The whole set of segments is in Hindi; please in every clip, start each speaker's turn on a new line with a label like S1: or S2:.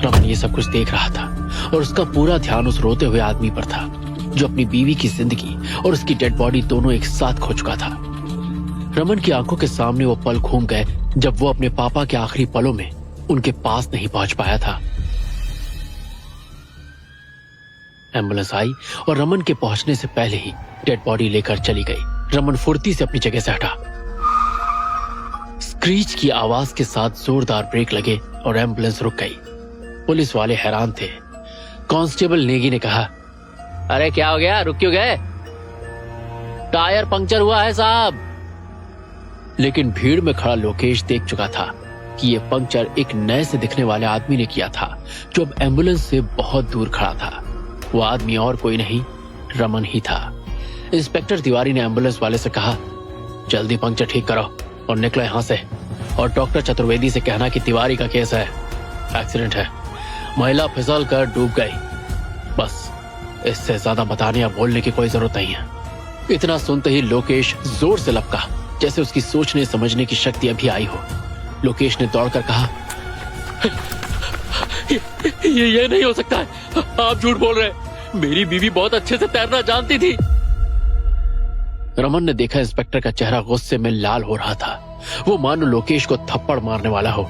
S1: रमन ये सब कुछ देख रहा था और उसका पूरा ध्यान उस रोते हुए आदमी पर था जो अपनी बीवी की जिंदगी और उसकी डेड बॉडी दोनों एक साथ खो चुका था। रमन की आंखों के सामने वो पल घूम गए जब वो अपने पापा के आखिरी पलों में उनके पास नहीं पहुंच पाया था। एम्बुलेंस आई और रमन के पहुंचने से पहले ही डेड बॉडी लेकर चली गई। रमन फुर्ती से अपनी जगह से हटा। स्क्रीच की आवाज के साथ जोरदार ब्रेक लगे और एम्बुलेंस रुक गई। पुलिस वाले हैरान थे। कांस्टेबल नेगी ने कहा, अरे क्या हो गया, रुक क्यों गए? टायर पंक्चर हुआ है साहब। लेकिन भीड़ में खड़ा लोकेश देख चुका था कि ये पंक्चर एक नए से दिखने वाले आदमी ने किया था जो अब एम्बुलेंस से बहुत दूर खड़ा था। वो आदमी और कोई नहीं, रमन ही था। इंस्पेक्टर तिवारी ने एम्बुलेंस वाले से कहा, जल्दी पंक्चर ठीक करो और निकलो यहां से। और डॉक्टर चतुर्वेदी से कहना कि तिवारी का केस है, एक्सीडेंट है, महिला फिसल कर डूब गई। बस इससे ज्यादा बताने या बोलने की कोई जरूरत नहीं है। इतना सुनते ही लोकेश जोर से लपका जैसे उसकी सोचने समझने की शक्ति अभी आई हो। लोकेश ने दौड़कर कहा, ये नहीं हो सकता है, आप झूठ बोल रहे हैं, मेरी बीवी बहुत अच्छे से तैरना जानती थी। रमन ने देखा इंस्पेक्टर का चेहरा गुस्से में लाल हो रहा था। वो मानो लोकेश को थप्पड़ मारने वाला हो।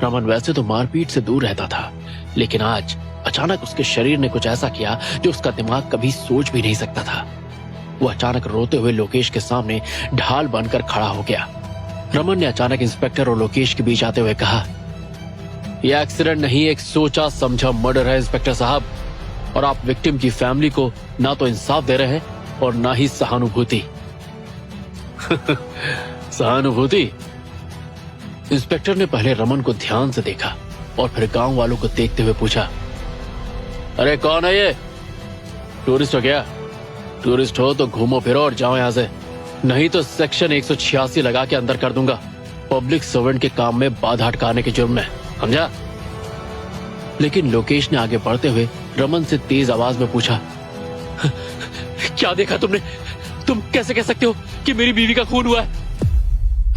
S1: रमन वैसे तो मारपीट से दूर रहता था, लेकिन आज अचानक उसके शरीर ने कुछ ऐसा किया जो उसका दिमाग कभी सोच भी नहीं सकता था। वो अचानक रोते हुए लोकेश के सामने ढाल बनकर खड़ा हो गया। रमन ने अचानक इंस्पेक्टर और लोकेश के बीच आते हुए कहा, यह एक्सीडेंट नहीं, एक सोचा समझा मर्डर है इंस्पेक्टर साहब, और आप विक्टिम की फैमिली को ना तो इंसाफ दे रहे हैं और ना ही सहानुभूति। सहानुभूति? इंस्पेक्टर ने पहले रमन को ध्यान से देखा और फिर गांव वालों को देखते हुए पूछा, अरे कौन है ये? टूरिस्ट हो क्या? टूरिस्ट हो तो घूमो फिरो और जाओ यहां से, नहीं तो सेक्शन 186 लगा के अंदर कर दूंगा, पब्लिक सर्वेंट के काम में बाधा अटकाने के जुर्म में, समझा? लेकिन लोकेश ने आगे बढ़ते हुए रमन से तेज आवाज में पूछा, क्या देखा तुमने? तुम कैसे कह सकते हो कि मेरी बीवी का खून हुआ है?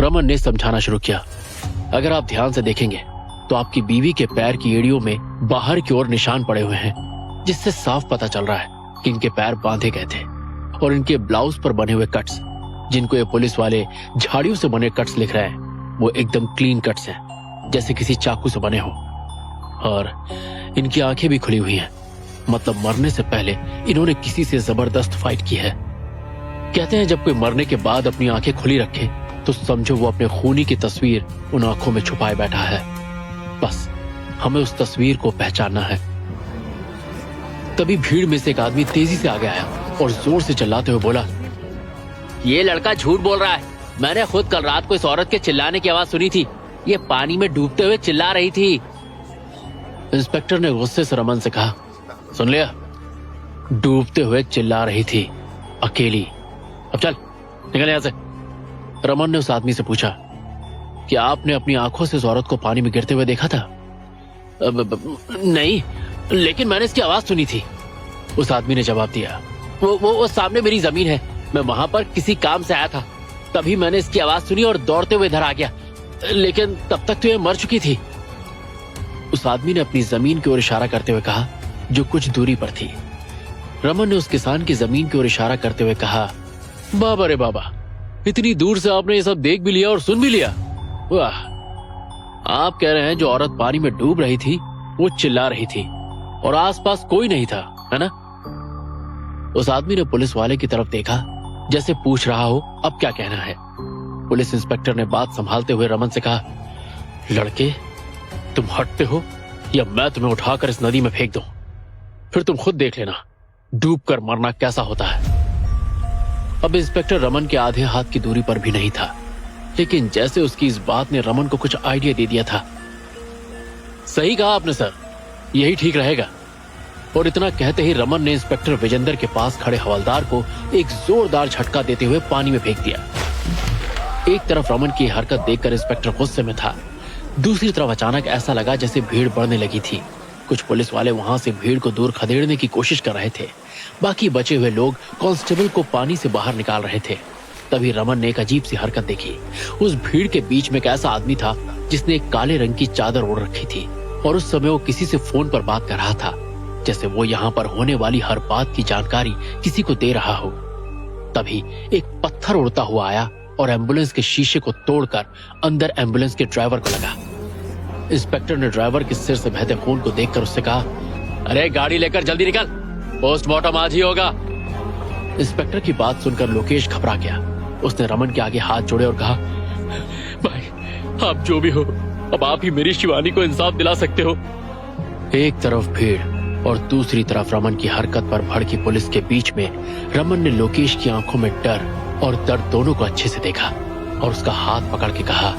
S1: रमन ने समझाना शुरू किया, अगर आप ध्यान से देखेंगे तो आपकी बीवी के पैर की एड़ियों में बाहर की ओर निशान पड़े हुए हैं, जिससे साफ पता चल रहा है कि इनके पैर बांधे गए थे। और इनके ब्लाउज पर बने हुए कट्स, जिनको ये पुलिस वाले झाड़ियों से बने कट्स लिख रहे हैं, वो एकदम क्लीन कट्स हैं, जैसे किसी चाकू से बने हो। और इनकी आंखें भी खुली हुई हैं, मतलब मरने से पहले इन्होंने किसी से जबरदस्त फाइट की है। कहते हैं जब कोई मरने के बाद अपनी आंखें खुली रखे तो समझो वो अपने खूनी की तस्वीर उन आंखों में छुपाए बैठा है। बस हमें उस तस्वीर को पहचानना है। तभी भीड़ में से एक आदमी तेजी से आगे आया और जोर से चिल्लाते हुए बोला, ये लड़का झूठ बोल रहा है, मैंने खुद कल रात को इस औरत के चिल्लाने की आवाज सुनी थी, ये पानी में डूबते हुए चिल्ला रही थी। इंस्पेक्टर ने गुस्से से रमन से कहा, सुन लिया, डूबते हुए चिल्ला रही थी, अकेली, अब चल निकल यहां से। रमन ने उस आदमी से पूछा, क्या आपने अपनी आंखों से इस औरत को पानी में गिरते हुए देखा था? नहीं, लेकिन मैंने इसकी आवाज सुनी थी, उस आदमी ने जवाब दिया। वो सामने मेरी जमीन है, मैं वहां पर किसी काम से आया था, तभी मैंने इसकी आवाज सुनी और दौड़ते हुए इधर आ गया, लेकिन तब तक तो ये मर चुकी थी। उस आदमी ने अपनी जमीन की ओर इशारा करते हुए कहा, जो कुछ दूरी पर थी। रमन ने उस किसान की जमीन की ओर इशारा करते हुए कहा, बाबा रे बाबा, इतनी दूर से आपने ये सब देख भी लिया और सुन भी लिया, वाह। आप कह रहे हैं जो औरत पानी में डूब रही थी वो चिल्ला रही थी और आसपास कोई नहीं था, है ना? उस आदमी ने पुलिस वाले की तरफ देखा जैसे पूछ रहा हो अब क्या कहना है। पुलिस इंस्पेक्टर ने बात संभालते हुए रमन से कहा, लड़के तुम हटते हो या मैं तुम्हें उठाकर इस नदी में फेंक दूं, फिर तुम खुद देख लेना डूबकर मरना कैसा होता है। अब इंस्पेक्टर रमन के आधे हाथ की दूरी पर भी नहीं था, लेकिन जैसे उसकी इस बात ने रमन को कुछ आइडिया दे दिया था। सही कहा आपने सर, यही ठीक रहेगा। और इतना कहते ही रमन ने इंस्पेक्टर विजेंदर के पास खड़े हवलदार को एक जोरदार झटका देते हुए पानी में फेंक दिया। एक तरफ रमन की हरकत देखकर इंस्पेक्टर गुस्से में था, दूसरी तरफ अचानक ऐसा लगा जैसे भीड़ बढ़ने लगी थी। कुछ पुलिस वाले वहां से भीड़ को दूर खदेड़ने की कोशिश कर रहे थे, बाकी बचे हुए लोग कांस्टेबल को पानी से बाहर निकाल रहे थे। तभी रमन ने एक अजीब सी हरकत देखी। उस भीड़ के बीच में एक ऐसा आदमी था जिसने एक काले रंग की चादर ओढ़ रखी थी और उस समय वो किसी से फोन पर बात कर रहा था, जैसे वो यहाँ पर होने वाली हर बात की जानकारी किसी को दे रहा हो। तभी एक पत्थर उड़ता हुआ आया और एम्बुलेंस के शीशे को तोड़कर अंदर एम्बुलेंस के ड्राइवर को लगा। इंस्पेक्टर ने ड्राइवर के सिर से बहते खून को देखकर उससे कहा, अरे गाड़ी लेकर जल्दी निकल, पोस्टमार्टम आज ही होगा। इंस्पेक्टर की बात सुनकर लोकेश घबरा गया। उसने रमन के आगे हाथ जोड़े और कहा, भाई आप जो भी हो, अब आप ही मेरी शिवानी को इंसाफ दिला सकते हो। एक तरफ भीड़ और दूसरी तरफ रमन की हरकत पर भड़की पुलिस के बीच में रमन ने लोकेश की आंखों में डर और दर्द दोनों को अच्छे से देखा और उसका हाथ पकड़ के कहा,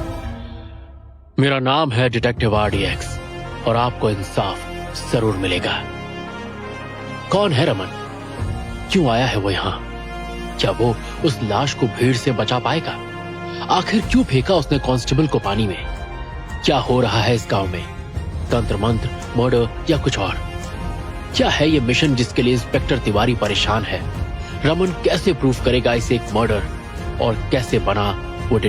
S1: मेरा नाम है डिटेक्टिव आरडीएक्स और आपको इंसाफ जरूर मिलेगा। कौन है रमन? क्यों आया है वो यहां? क्या वो उस लाश को भीड़ से बचा पाएगा? आखिर क्यों फेंका उसने कांस्टेबल को पानी में? क्या हो रहा है इस गांव में? तंत्र मंत्र, मर्डर या कुछ और? क्या है ये मिशन जिसके लिए इंस्पेक्टर तिवारी परेशान है? रमन कैसे प्रूफ करेगा इसे एक मर्डर और कैसे बना वो डिटेक्टिव?